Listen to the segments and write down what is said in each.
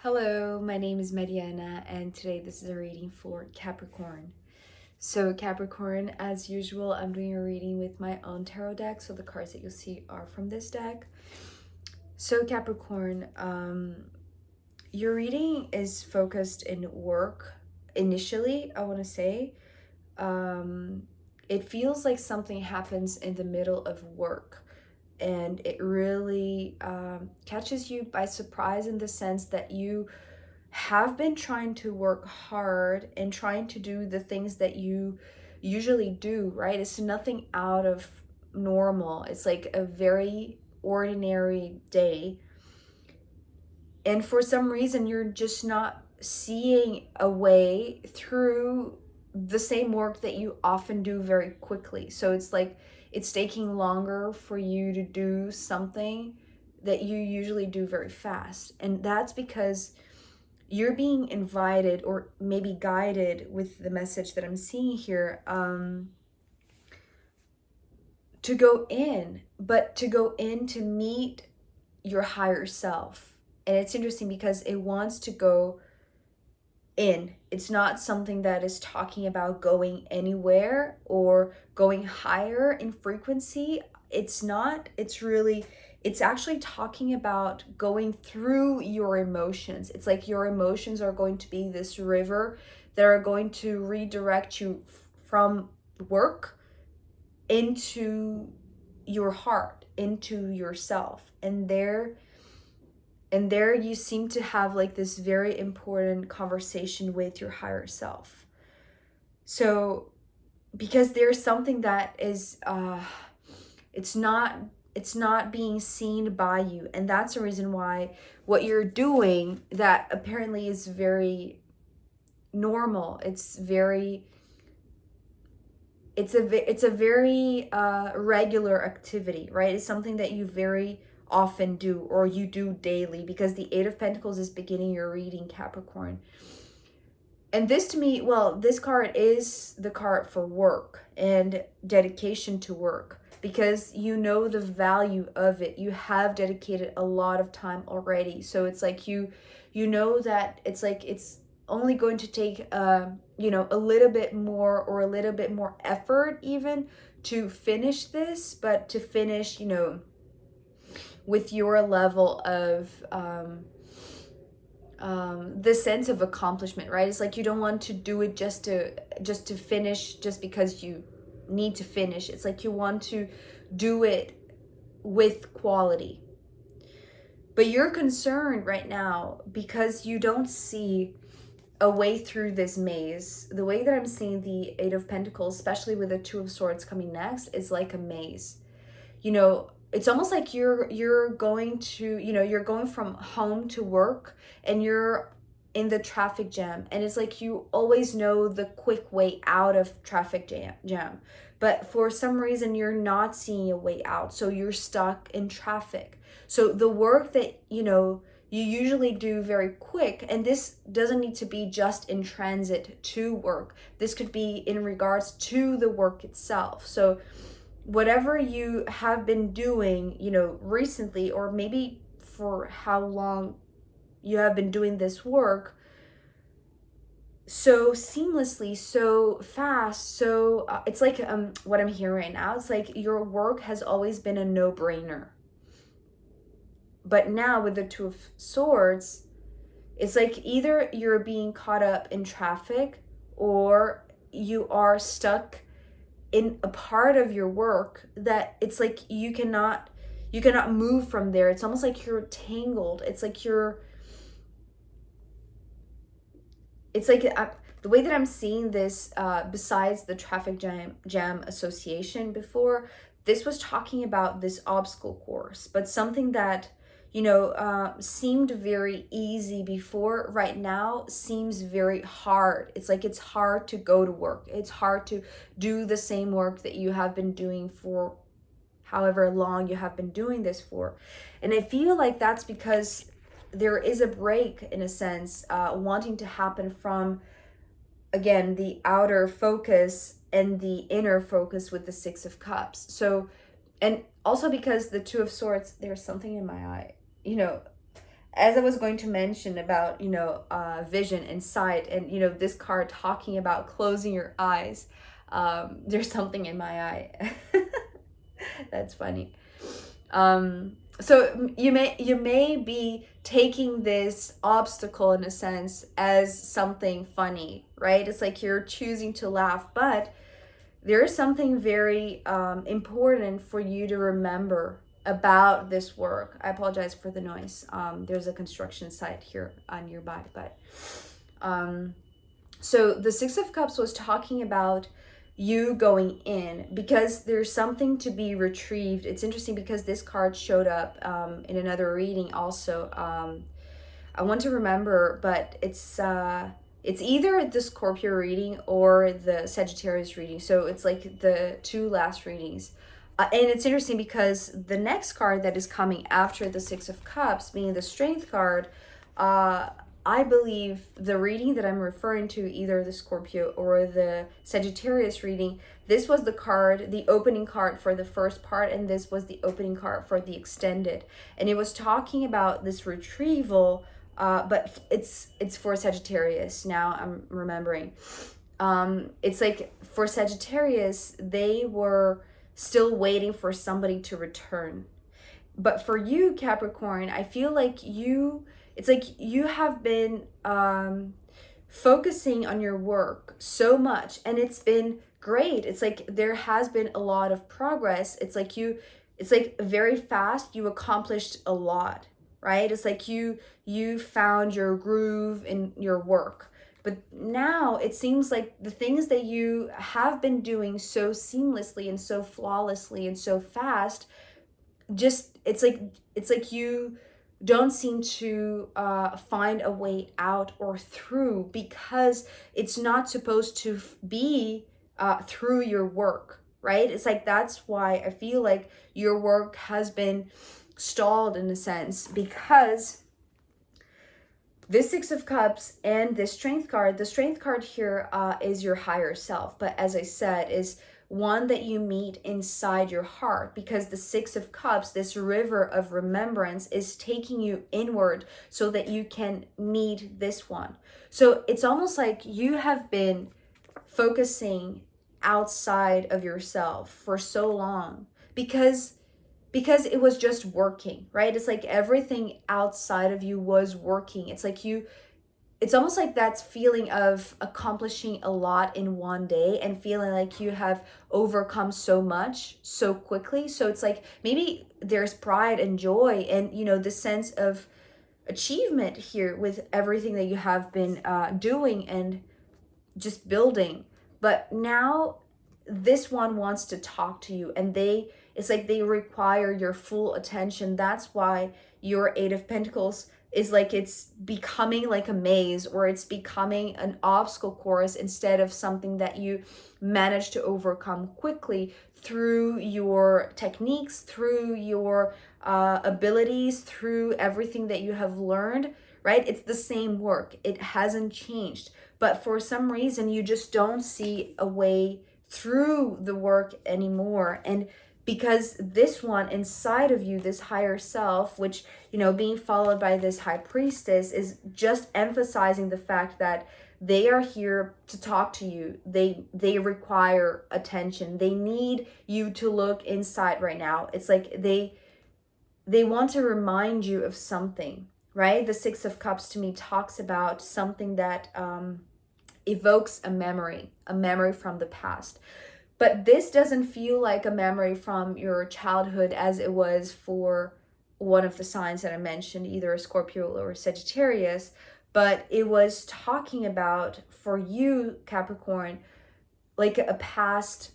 Hello, my name is Mariana, and today this is a reading for Capricorn. So Capricorn, as usual, I'm doing a reading with my own tarot deck, so the cards that you'll see are from this deck. So Capricorn, your reading is focused in work initially, I want to say. It feels like something happens in the middle of work, and it really catches you by surprise in the sense that you have been trying to work hard and trying to do the things that you usually do, right? It's nothing out of normal. It's like a very ordinary day. And for some reason, you're just not seeing a way through the same work that you often do very quickly. So it's like it's taking longer for you to do something that you usually do very fast. And that's because you're being invited or maybe guided with the message that I'm seeing here to go in, but to go in to meet your higher self. And it's interesting because it wants to go in. It's not something that is talking about going anywhere or going higher in frequency. It's not. It's actually talking about going through your emotions. It's like your emotions are going to be this river that are going to redirect you from work into your heart, into yourself. And there you seem to have like this very important conversation with your higher self. So because there's something that is it's not being seen by you, and that's the reason why what you're doing that apparently is very normal, it's a very regular activity, right? It's something that you very often do or you do daily, because the Eight of Pentacles is beginning your reading, Capricorn. And this to me, well, this card is the card for work and dedication to work, because you know the value of it. You have dedicated a lot of time already. So it's like you know that it's like it's only going to take a little bit more or a little bit more effort even to finish this, but to finish, with your level of the sense of accomplishment, right? It's like you don't want to do it just to finish, just because you need to finish. It's like you want to do it with quality. But you're concerned right now because you don't see a way through this maze. The way that I'm seeing the Eight of Pentacles, especially with the Two of Swords coming next, is like a maze. It's almost like you're going to, you're going from home to work and you're in the traffic jam, and it's like you always know the quick way out of traffic jam, but for some reason you're not seeing a way out, so you're stuck in traffic. So the work that you usually do very quick, and this doesn't need to be just in transit to work, this could be in regards to the work itself. So whatever you have been doing, recently, or maybe for how long you have been doing this work so seamlessly, so fast, so it's like what I'm hearing right now, it's like your work has always been a no-brainer. But now with the Two of Swords, it's like either you're being caught up in traffic or you are stuck in a part of your work that it's like you cannot move from there. It's almost like you're tangled. It's like the way that I'm seeing this, besides the traffic jam association before, this was talking about this obstacle course, but something that seemed very easy before, right now seems very hard. It's like it's hard to go to work. It's hard to do the same work that you have been doing for however long you have been doing this for. And I feel like that's because there is a break, in a sense, wanting to happen from, again, the outer focus and the inner focus with the Six of Cups. So, and also because the Two of Swords, there's something in my eye, as I was going to mention about, vision and sight, and, this card talking about closing your eyes, there's something in my eye. That's funny. So you may be taking this obstacle in a sense as something funny, right? It's like you're choosing to laugh, but there is something very important for you to remember about this work. I apologize for the noise. There's a construction site here nearby, but so the Six of Cups was talking about you going in because there's something to be retrieved. It's interesting because this card showed up in another reading also. I want to remember, but it's either the Scorpio reading or the Sagittarius reading. So it's like the two last readings. And it's interesting because the next card that is coming after the Six of Cups, being the Strength card, I believe the reading that I'm referring to, either the Scorpio or the Sagittarius reading, this was the card, the opening card for the first part, and this was the opening card for the extended. And it was talking about this retrieval, but it's for Sagittarius. Now I'm remembering. It's like for Sagittarius, they were still waiting for somebody to return. But for you, Capricorn, I feel like it's like you have been focusing on your work so much, and it's been great. It's like there has been a lot of progress. It's like very fast, you accomplished a lot, right? It's like you found your groove in your work. But now it seems like the things that you have been doing so seamlessly and so flawlessly and so fast, just it's like you don't seem to find a way out or through, because it's not supposed to be through your work, right? It's like that's why I feel like your work has been stalled in a sense, because this Six of Cups and this Strength card, the Strength card here is your higher self, but as I said, is one that you meet inside your heart, because the Six of Cups, this river of remembrance, is taking you inward so that you can meet this one. So it's almost like you have been focusing outside of yourself for so long because it was just working, right? It's like everything outside of you was working. It's like it's almost like that feeling of accomplishing a lot in one day and feeling like you have overcome so much so quickly. So it's like maybe there's pride and joy and, the sense of achievement here with everything that you have been doing and just building. But now this one wants to talk to you, and it's like they require your full attention. That's why your Eight of Pentacles is like it's becoming like a maze, or it's becoming an obstacle course instead of something that you manage to overcome quickly through your techniques, through your abilities, through everything that you have learned, right? It's the same work. It hasn't changed. But for some reason, you just don't see a way through the work anymore. And because this one inside of you, this higher self, which, being followed by this high priestess, is just emphasizing the fact that they are here to talk to you. They require attention. They need you to look inside right now. It's like they want to remind you of something, right? The Six of Cups to me talks about something that evokes a memory from the past. But this doesn't feel like a memory from your childhood as it was for one of the signs that I mentioned, either a Scorpio or a Sagittarius, but it was talking about, for you, Capricorn, like a past,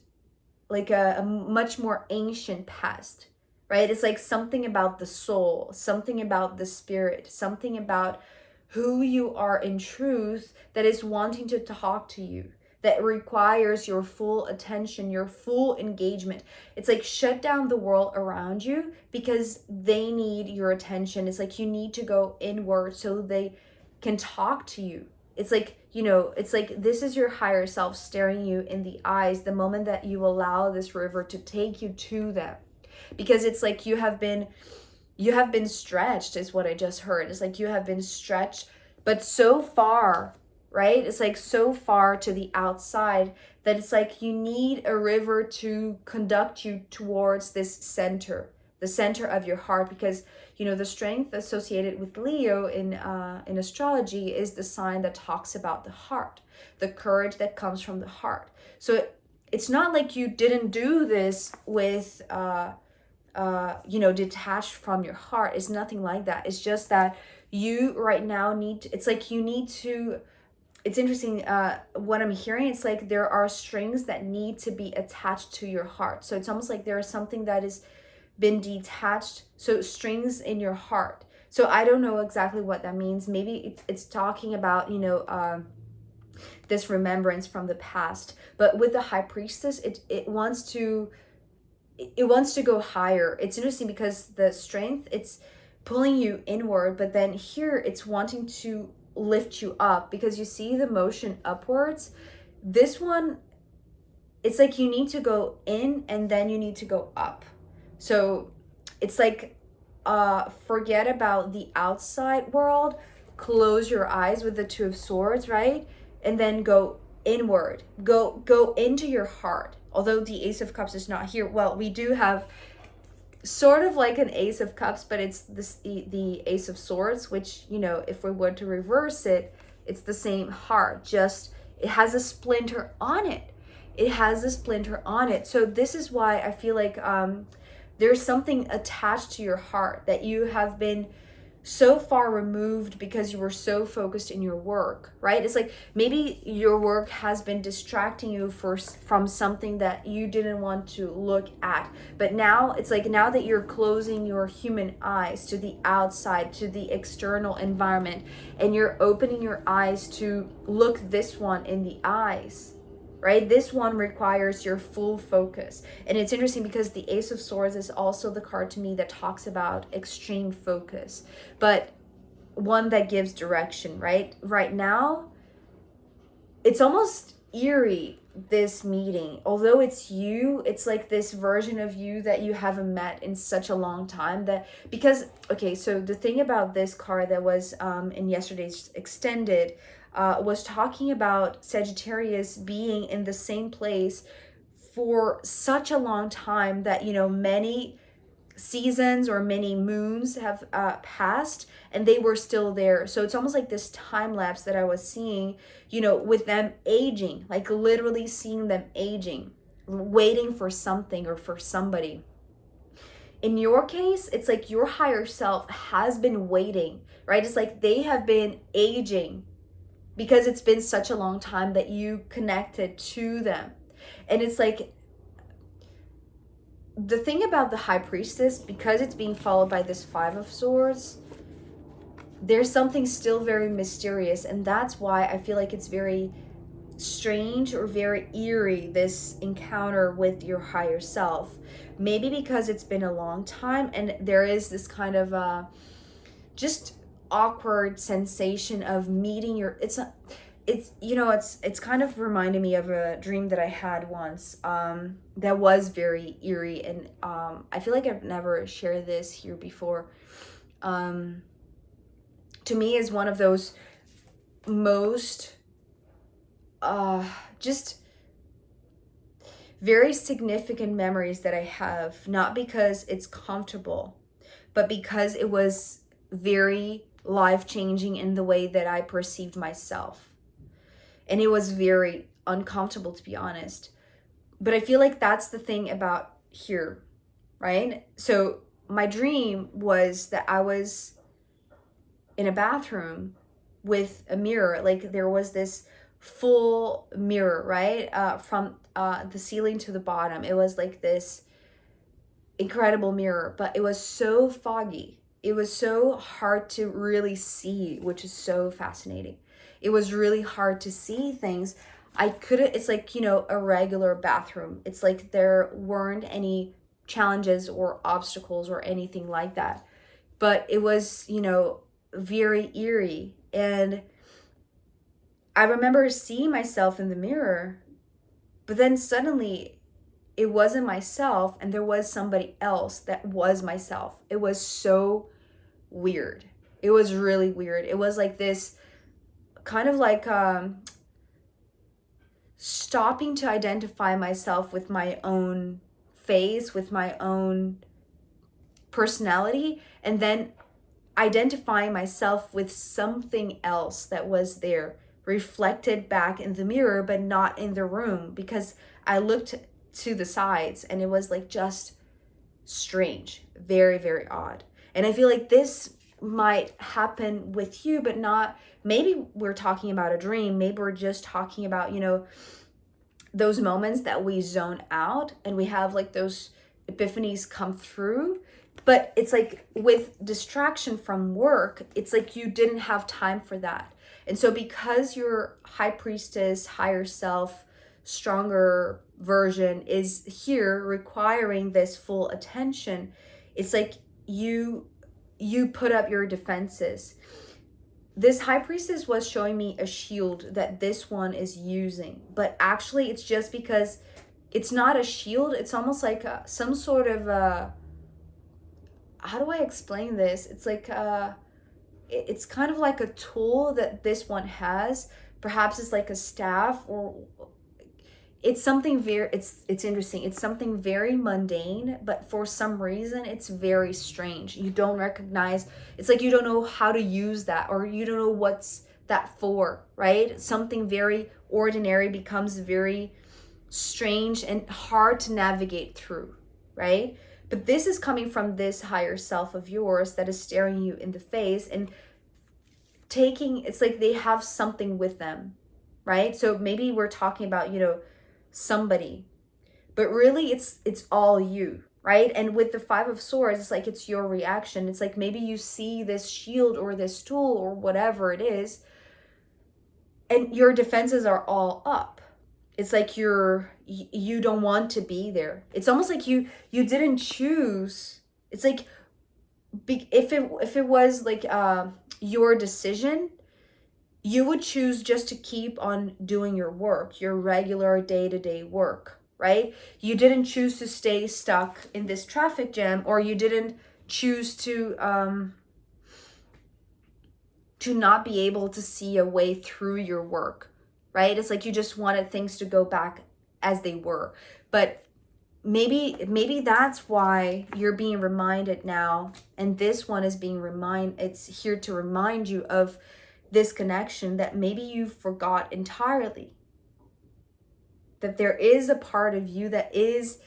like a much more ancient past, right? It's like something about the soul, something about the spirit, something about who you are in truth that is wanting to talk to you, that requires your full attention, your full engagement. It's like shut down the world around you because they need your attention. It's like you need to go inward so they can talk to you. It's like, it's like this is your higher self staring you in the eyes the moment that you allow this river to take you to them. Because it's like you have been you have been stretched is what I just heard. It's like you have been stretched, but so far, right? It's like so far to the outside that it's like you need a river to conduct you towards this center, the center of your heart, because you know the strength associated with Leo in astrology is the sign that talks about the heart, the courage that comes from the heart. So it's not like you didn't do this with you know, detached from your heart. It's nothing like that. It's just that you right now need to, it's like you need to, it's interesting, what I'm hearing, it's like there are strings that need to be attached to your heart. So it's almost like there is something that has been detached. So strings in your heart. So I don't know exactly what that means. Maybe it's talking about, you know, this remembrance from the past. But with the High Priestess, it wants to go higher. It's interesting because the strength, it's pulling you inward, but then here it's wanting to lift you up, because you see the motion upwards. This one, it's like you need to go in and then you need to go up. So it's like forget about the outside world, close your eyes with the Two of Swords, right? And then go inward, go into your heart. Although the Ace of Cups is not here, well, we do have sort of like an Ace of Cups, but it's the Ace of Swords, which, you know, if we were to reverse it, it's the same heart, just it has a splinter on it. It has a splinter on it. So this is why I feel like there's something attached to your heart that you have been so far removed because you were so focused in your work, right? It's like maybe your work has been distracting you from something that you didn't want to look at. But now it's like, now that you're closing your human eyes to the outside, to the external environment, and you're opening your eyes to look this one in the eyes, right? This one requires your full focus. And it's interesting because the Ace of Swords is also the card to me that talks about extreme focus, but one that gives direction, right? Right now, it's almost eerie, this meeting. Although it's you, it's like this version of you that you haven't met in such a long time. That because, okay, so the thing about this card that was in yesterday's extended was talking about Sagittarius being in the same place for such a long time that, you know, many seasons or many moons have passed and they were still there. So it's almost like this time lapse that I was seeing, you know, with them aging, like literally seeing them aging, waiting for something or for somebody. In your case, it's like your higher self has been waiting, right? It's like they have been aging because it's been such a long time that you connected to them. And it's like, the thing about the High Priestess, because it's being followed by this Five of Swords, there's something still very mysterious. And that's why I feel like it's very strange or very eerie, this encounter with your higher self. Maybe because it's been a long time and there is this kind of just awkward sensation of meeting your, it's you know, it's kind of reminded me of a dream that I had once that was very eerie, and I feel like I've never shared this here before. To me is one of those most just very significant memories that I have, not because it's comfortable, but because it was very life-changing in the way that I perceived myself. And it was very uncomfortable, to be honest. But I feel like that's the thing about here, right? So my dream was that I was in a bathroom with a mirror. Like there was this full mirror, right? From the ceiling to the bottom. It was like this incredible mirror, but it was so foggy. It was so hard to really see, which is so fascinating. It was really hard to see things. I couldn't, it's like, you know, a regular bathroom. It's like there weren't any challenges or obstacles or anything like that. But it was, you know, very eerie. And I remember seeing myself in the mirror, but then suddenly it wasn't myself, and there was somebody else that was myself. It was so weird. It was really weird. It was like this kind of like stopping to identify myself with my own face, with my own personality, and then identifying myself with something else that was there, reflected back in the mirror, but not in the room, because I looked to the sides and it was like just strange, very, very odd. And I feel like this might happen with you, but not, maybe we're talking about a dream, maybe we're just talking about, you know, those moments that we zone out and we have like those epiphanies come through. But it's like with distraction from work, it's like you didn't have time for that. And so because your high priestess, higher self, stronger version is here requiring this full attention, it's like you put up your defenses. This high priestess was showing me a shield that this one is using, but actually it's just because it's not a shield. It's almost like some sort of how do I explain this? It's like it's kind of like a tool that this one has. Perhaps it's like a staff, or it's something very, it's interesting. It's something very mundane, but for some reason it's very strange. You don't recognize, it's like you don't know how to use that, or you don't know what's that for, right? Something very ordinary becomes very strange and hard to navigate through, right? But this is coming from this higher self of yours that is staring you in the face and taking, it's like they have something with them, right? So maybe we're talking about, you know, somebody, but really it's all you, right? And with the Five of Swords, it's like it's your reaction. It's like maybe you see this shield or this tool or whatever it is, and your defenses are all up. It's like you don't want to be there. It's almost like you didn't choose. It's like if it was like your decision, you would choose just to keep on doing your work, your regular day-to-day work, right? You didn't choose to stay stuck in this traffic jam, or you didn't choose to not be able to see a way through your work, right? It's like you just wanted things to go back as they were. But maybe that's why you're being reminded now, and this one is being it's here to remind you of this connection that maybe you forgot entirely. That there is a part of you that is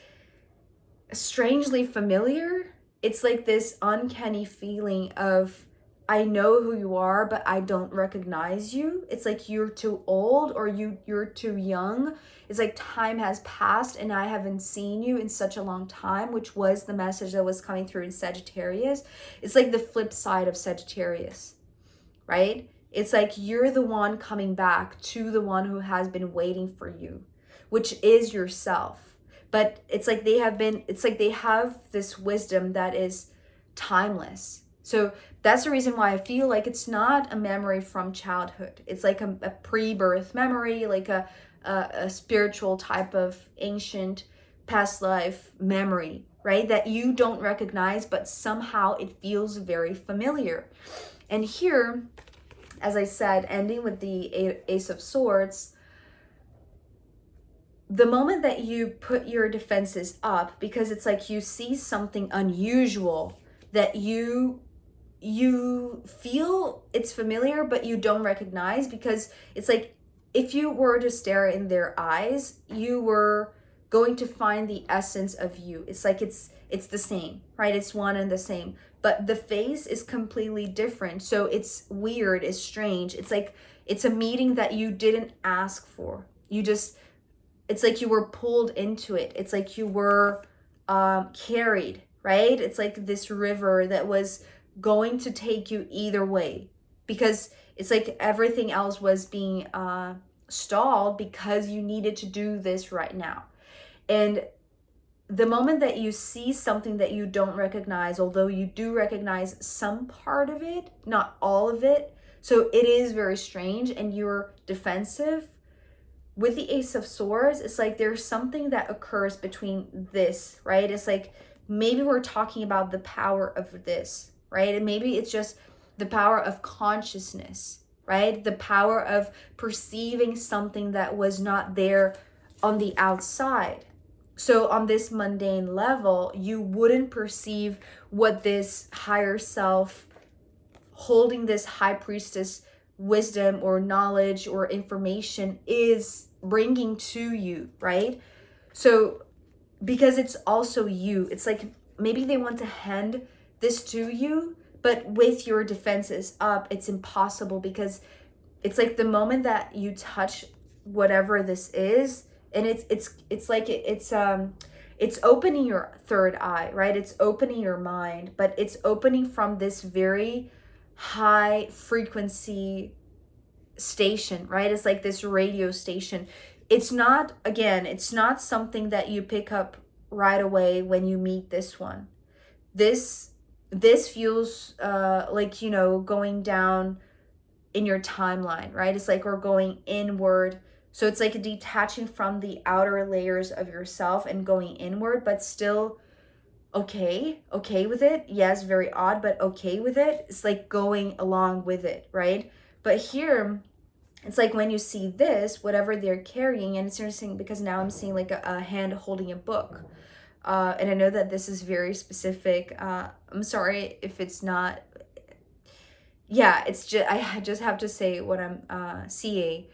strangely familiar. It's like this uncanny feeling of, I know who you are, but I don't recognize you. It's like you're too old, or you're too young. It's like time has passed and I haven't seen you in such a long time, which was the message that was coming through in Sagittarius. It's like the flip side of Sagittarius, right? It's like you're the one coming back to the one who has been waiting for you, which is yourself. But it's like they have this wisdom that is timeless. So that's the reason why I feel like it's not a memory from childhood. It's like a pre-birth memory, like a spiritual type of ancient past life memory, right? That you don't recognize, but somehow it feels very familiar. And here, as I said, ending with the Ace of Swords, the moment that you put your defenses up, because it's like you see something unusual that you feel it's familiar, but you don't recognize, because it's like if you were to stare in their eyes, you were going to find the essence of you. It's like it's the same, right? It's one and the same, but the face is completely different. So it's weird, it's strange. It's like it's a meeting that you didn't ask for. It's like you were pulled into it. It's like you were carried, right? It's like this river that was going to take you either way, because it's like everything else was being stalled because you needed to do this right now. And the moment that you see something that you don't recognize, although you do recognize some part of it, not all of it, so it is very strange and you're defensive, with the Ace of Swords, it's like there's something that occurs between this, right? It's like maybe we're talking about the power of this, right? And maybe it's just the power of consciousness, right? The power of perceiving something that was not there on the outside. So on this mundane level, you wouldn't perceive what this higher self holding this high priestess wisdom or knowledge or information is bringing to you, right? So because it's also you, it's like maybe they want to hand this to you, but with your defenses up, it's impossible, because it's like the moment that you touch whatever this is, and it's opening your third eye, right? It's opening your mind, but it's opening from this very high frequency station, right? It's like this radio station. It's not, again, it's not something that you pick up right away when you meet this one. This feels like, you know, going down in your timeline, right? It's like we're going inward. So it's like detaching from the outer layers of yourself and going inward, but still okay with it. Yes, very odd, but okay with it. It's like going along with it, right? But here, it's like when you see this, whatever they're carrying, and it's interesting because now I'm seeing like a hand holding a book. And I know that this is very specific. I'm sorry if it's not. Yeah, it's just, I just have to say what I'm seeing.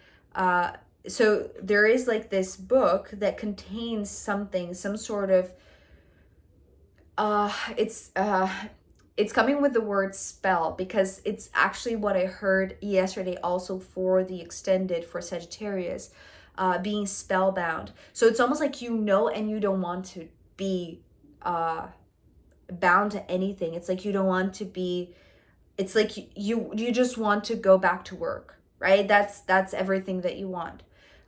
So there is like this book that contains something, some sort of, it's coming with the word spell, because it's actually what I heard yesterday also for the extended for Sagittarius, being spellbound. So it's almost like, you know, and you don't want to be bound to anything. It's like you don't want to be, it's like you just want to go back to work, right? That's everything that you want.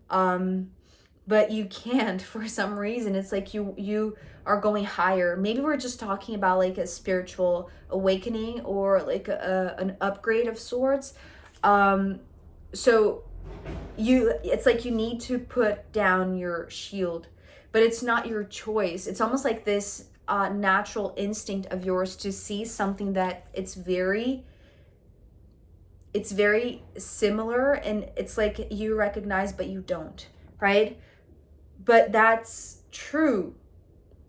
But you can't for some reason. It's like you are going higher. Maybe we're just talking about like a spiritual awakening or like an upgrade of sorts. So it's like you need to put down your shield, but it's not your choice. It's almost like this natural instinct of yours to see something that it's very similar, and it's like you recognize but you don't, right? But that's true.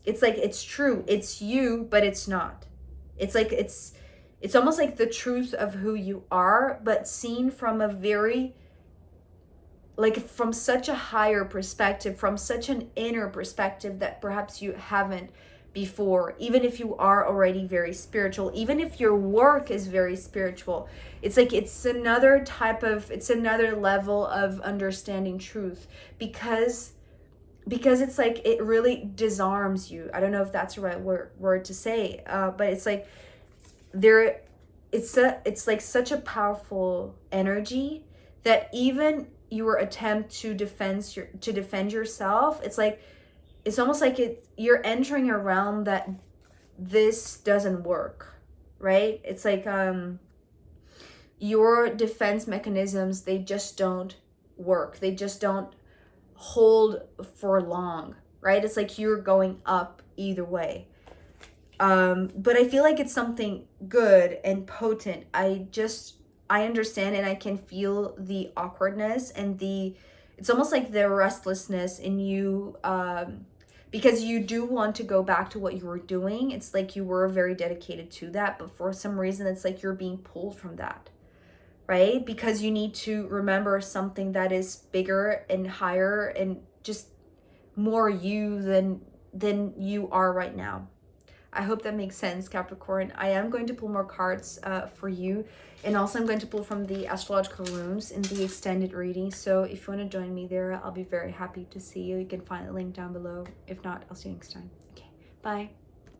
It's like it's true, it's you, but it's not. It's like it's almost like the truth of who you are, but seen from a very, like from such a higher perspective, from such an inner perspective that perhaps you haven't before. Even if you are already very spiritual, even if your work is very spiritual, it's like it's another level of understanding truth, because it's like it really disarms you. I don't know if that's the right word to say, but it's like it's like such a powerful energy that even your attempt to defend yourself, it's like it's almost like you're entering a realm that this doesn't work, right? It's like your defense mechanisms, they just don't work. They just don't hold for long, right? It's like you're going up either way. But I feel like it's something good and potent. I understand, and I can feel the awkwardness and it's almost like the restlessness in you, because you do want to go back to what you were doing. It's like you were very dedicated to that, but for some reason it's like you're being pulled from that, right? Because you need to remember something that is bigger and higher and just more you than you are right now. I hope that makes sense, Capricorn. I am going to pull more cards for you, and also I'm going to pull from the astrological rooms in the extended reading. So if you want to join me there, I'll be very happy to see you. You can find the link down below. If not, I'll see you next time. Okay, bye.